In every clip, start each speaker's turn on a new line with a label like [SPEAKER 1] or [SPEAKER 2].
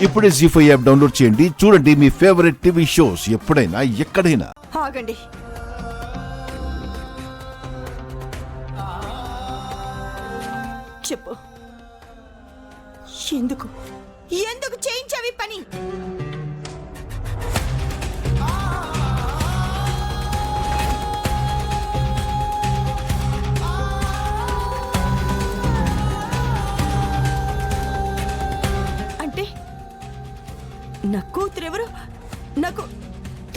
[SPEAKER 1] ఇప్పుడే జీ5 app download చేయండి. చూడండి మీ ఫేవరెట్ టీవీ షోస్ ఎప్పుడైనా ఎక్కడైనా.
[SPEAKER 2] ఆగండి. చెప్పు, ఎందుకు ఎందుకు చేయించావి పని? అంటే నా కూతురెవరు నాకు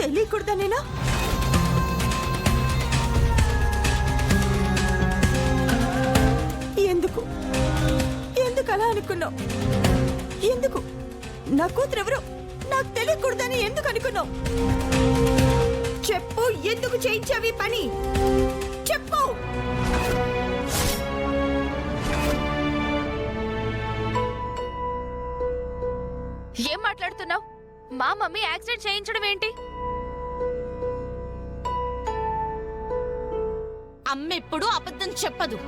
[SPEAKER 2] తెలియకూడదనేనా? ఎందుకు ఎందుకు అలా అనుకున్నావు? ఎందుకు నా కూతురెవరు నాకు తెలియకూడదని ఎందుకు అనుకున్నావు? చెప్పు, ఎందుకు చేయించావి పని? చెప్పు.
[SPEAKER 3] ఏం మాట్లాడుతున్నావు? మా మమ్మీ యాక్సిడెంట్ చేయించడం ఏంటి?
[SPEAKER 4] అమ్మ ఎప్పుడు అబద్ధం చెప్పదు.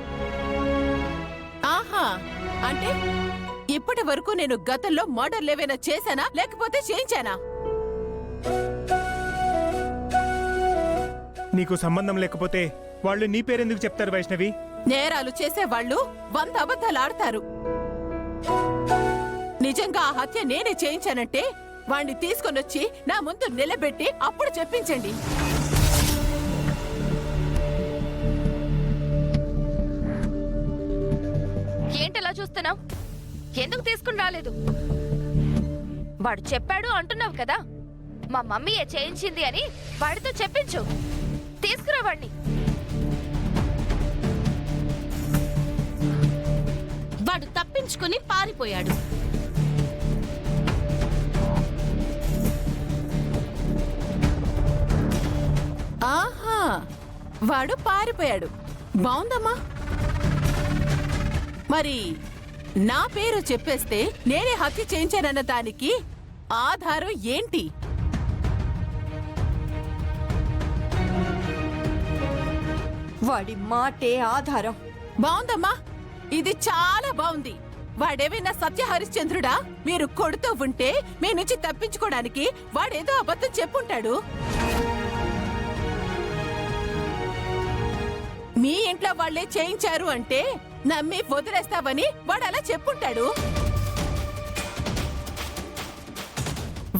[SPEAKER 5] ఆహా, అంటే ఇప్పటి వరకు నేను గతంలో మర్డర్లు ఏవైనా చేశానా లేకపోతే చేయించానా?
[SPEAKER 6] నీకు సంబంధం లేకపోతే వాళ్ళు నీ పేరెందుకు చెప్తారు వైష్ణవి?
[SPEAKER 5] నేరాలు చేసేవాళ్ళు 100 అబద్ధాలు ఆడతారు. నిజంగా ఆ హత్య నేనే చేయించానంటే వాణ్ణి తీసుకొనొచ్చి నా ముందు నిలబెట్టి అప్పుడు చెప్పించండి.
[SPEAKER 3] ఏంటలా చూస్తున్నావు? ఎందుకు తీసుకుని రాలేదు? వాడు చెప్పాడు అంటున్నావు కదా, మా మమ్మీయే చేయించింది అని వాడితో చెప్పించు. తీసుకురా వాడిని.
[SPEAKER 4] వాడు తప్పించుకుని పారిపోయాడు.
[SPEAKER 5] ఆహా, వాడు పారిపోయాడు. బావుందమ్మా. మరి నా పేరు చెప్పేస్తే నేనే హత్య చేయించానన్న దానికి ఆధారం ఏంటి?
[SPEAKER 2] వాడి మాటే ఆధారం.
[SPEAKER 5] బావుందమ్మా, ఇది చాలా బావుంది. వాడేమైనా సత్య హరిశ్చంద్రుడా? మీరు కొడుతూ ఉంటే మీ నుంచి తప్పించుకోవడానికి వాడేదో అబద్ధం చెప్పుంటాడు. మీ ఇంట్లో వాళ్లే చేయించారు అంటే నమ్మి వదిలేస్తావని వాడు అలా చెప్పుంటాడు.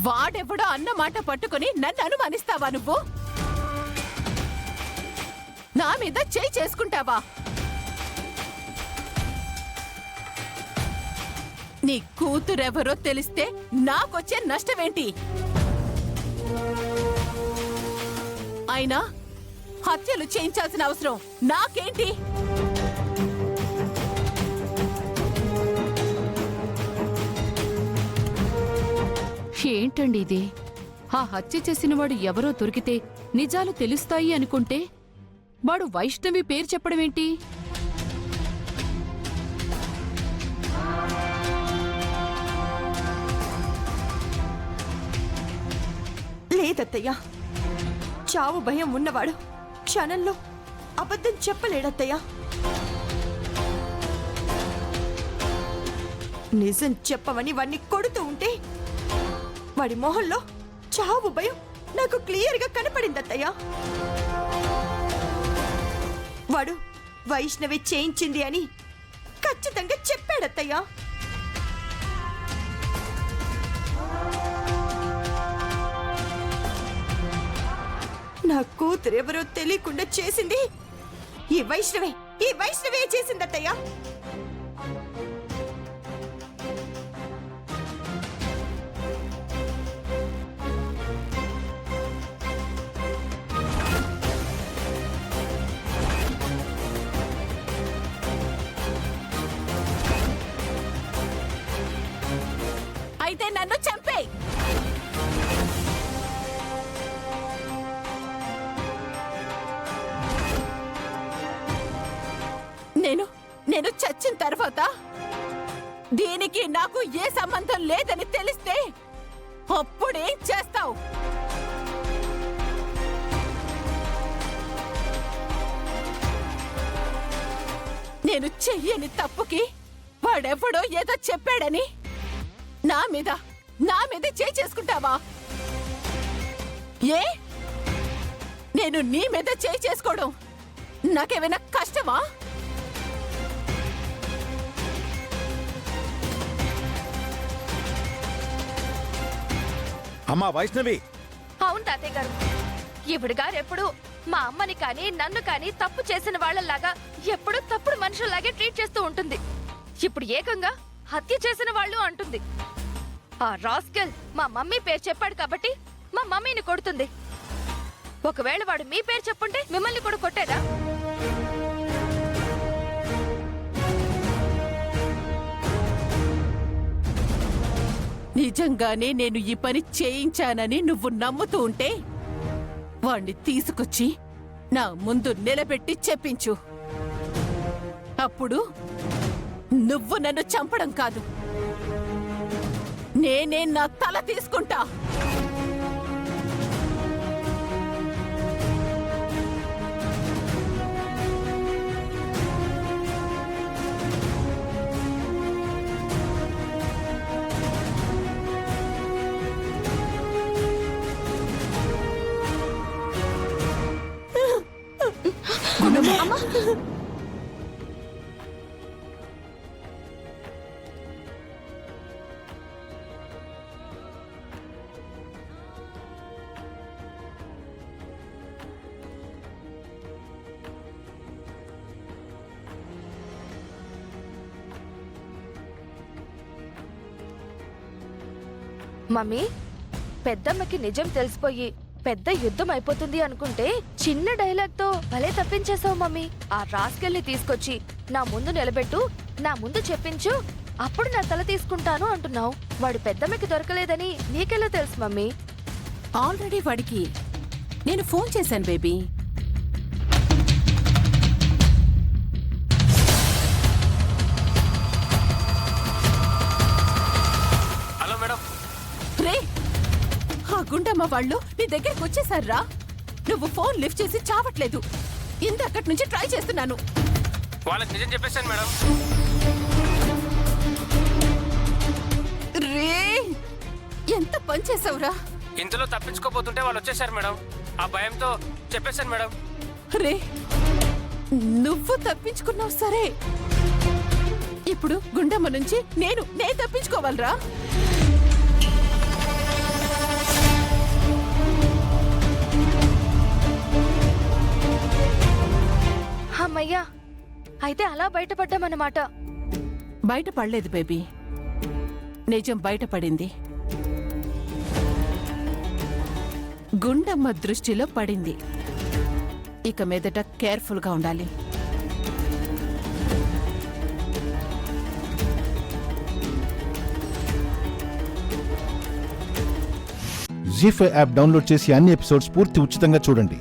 [SPEAKER 5] వాడెవడో అన్న మాట పట్టుకుని నన్ను అనుమానిస్తావా? నువ్వు నా మీద చేయి చేసుకుంటావా? నీ కూతురెవరో తెలిస్తే నాకొచ్చే నష్టమేంటి? అయినా హత్యలు చేయించాల్సిన అవసరం నాకేంటి?
[SPEAKER 7] ఏంటండి ఇది? ఆ హత్య చేసినవాడు ఎవరో దొరికితే నిజాలు తెలుస్తాయి అనుకుంటే వాడు వైష్ణవి పేరు చెప్పడమేంటి?
[SPEAKER 2] లేదత్తయ్యా, చావు భయం ఉన్నవాడు క్షణంలో అబద్ధం చెప్పలేడత్తయ్యా. నిజం చెప్పమని వాణ్ణి కొడుతూ ఉంటే వాడి మొహంలో చావు భయం నాకు క్లియర్గా కనపడిందత్తయ్యా. వాడు వైష్ణవి చేయించింది అని ఖచ్చితంగా చెప్పాడత్తయ్యా. నా కూతురెవరో తెలియకుండా చేసింది ఈ వైష్ణవే చేసిందత్తయ్యా.
[SPEAKER 5] అయితే నన్ను చంపేయ్. నేను చచ్చిన తర్వాత దీనికి నాకు ఏ సంబంధం లేదని తెలిస్తే అప్పుడేం చేస్తావు? నేను చెయ్యని తప్పుకి వాడెవడో ఏదో చెప్పాడని నా మీద నా మీదే చేయి చేసుకుంటావా? ఏ నేను నీ మీద చేయి చేసుకోవడం నాకేమైనా కష్టమా?
[SPEAKER 8] అమ్మా వైష్ణవి,
[SPEAKER 3] అవును తాతయ్య గారు, ఈవిడ గారు ఎప్పుడు మా అమ్మని కానీ నన్ను కానీ తప్పు చేసిన వాళ్ళలాగా ఎప్పుడు తప్పుడు మనుషుల్లాగే ట్రీట్ చేస్తూ ఉంటుంది. ఇప్పుడు ఏకంగా హత్య చేసిన వాళ్ళు అంటుంది. ఆ రాస్కెల్ మా మమ్మీ పేరు చెప్పాడు కాబట్టి మా మమ్మీని కొడుతుంది. ఒకవేళ వాడు మీ పేరు చెప్పుంటే మిమ్మల్ని కూడా కొట్టేదా?
[SPEAKER 5] నిజంగానే నేను ఈ పని చేయించానని నువ్వు నమ్ముతూ ఉంటే వాణ్ణి తీసుకొచ్చి నా ముందు నిలబెట్టి చెప్పించు. అప్పుడు నువ్వు నన్ను చంపడం కాదు, నేనే నా తల తీసుకుంటా.
[SPEAKER 3] మమ్మీ, పెద్దమ్మకి నిజం తెలిసిపోయి పెద్ద యుద్ధం అయిపోతుంది అనుకుంటే చిన్న డైలాగ్ తో భలే తప్పించేశావు మమ్మీ. ఆ రాస్కెల్ని తీసుకొచ్చి నా ముందు నిలబెట్టు, నా ముందు చెప్పించు, అప్పుడు నా తల తీసుకుంటాను అంటున్నావు. వాడు పెద్దమ్మకి దొరకలేదని నీకెలా తెలుసు మమ్మీ?
[SPEAKER 5] ఆల్రెడీ వాడికి నేను ఫోన్ చేశాను బేబీ.
[SPEAKER 9] Hello madam.
[SPEAKER 5] రే, ఆ గుండమ్మ వాళ్ళు నీ దగ్గరికి వచ్చేసారా? నువ్వు ఫోన్ లిఫ్ట్ చేసి చావట్లేదు. ఇంతక్కడి నుంచి ట్రై చేస్తున్నాను.
[SPEAKER 9] వాళ్ళకి నిజం చెప్పేశాను మేడం.
[SPEAKER 5] రే, ఎంత పని చేసావురా?
[SPEAKER 9] ఇంతలో తప్పించుకోపోతుంటే వాళ్ళు వచ్చేసారు మేడం. ఆ భయంతో చెప్పేశాను మేడం.
[SPEAKER 5] రే, నువ్వు తప్పించుకున్నావు సరే, ఇప్పుడు గుండమ్మ నుంచి నేను తప్పించుకోవాలరా?
[SPEAKER 3] అమ్మయ్యా, అయితే అలా బయటపడ్డామన్నమాట.
[SPEAKER 5] బయటపడలేదు బేబీ, నిజం బయటపడింది. గుండమ్మ దృష్టిలో పడింది. ఇక మీదట కేర్ఫుల్గా ఉండాలి.
[SPEAKER 1] జీ5 యాప్ డౌన్లోడ్ చేసి అన్ని ఎపిసోడ్స్ పూర్తి ఉచితంగా చూడండి.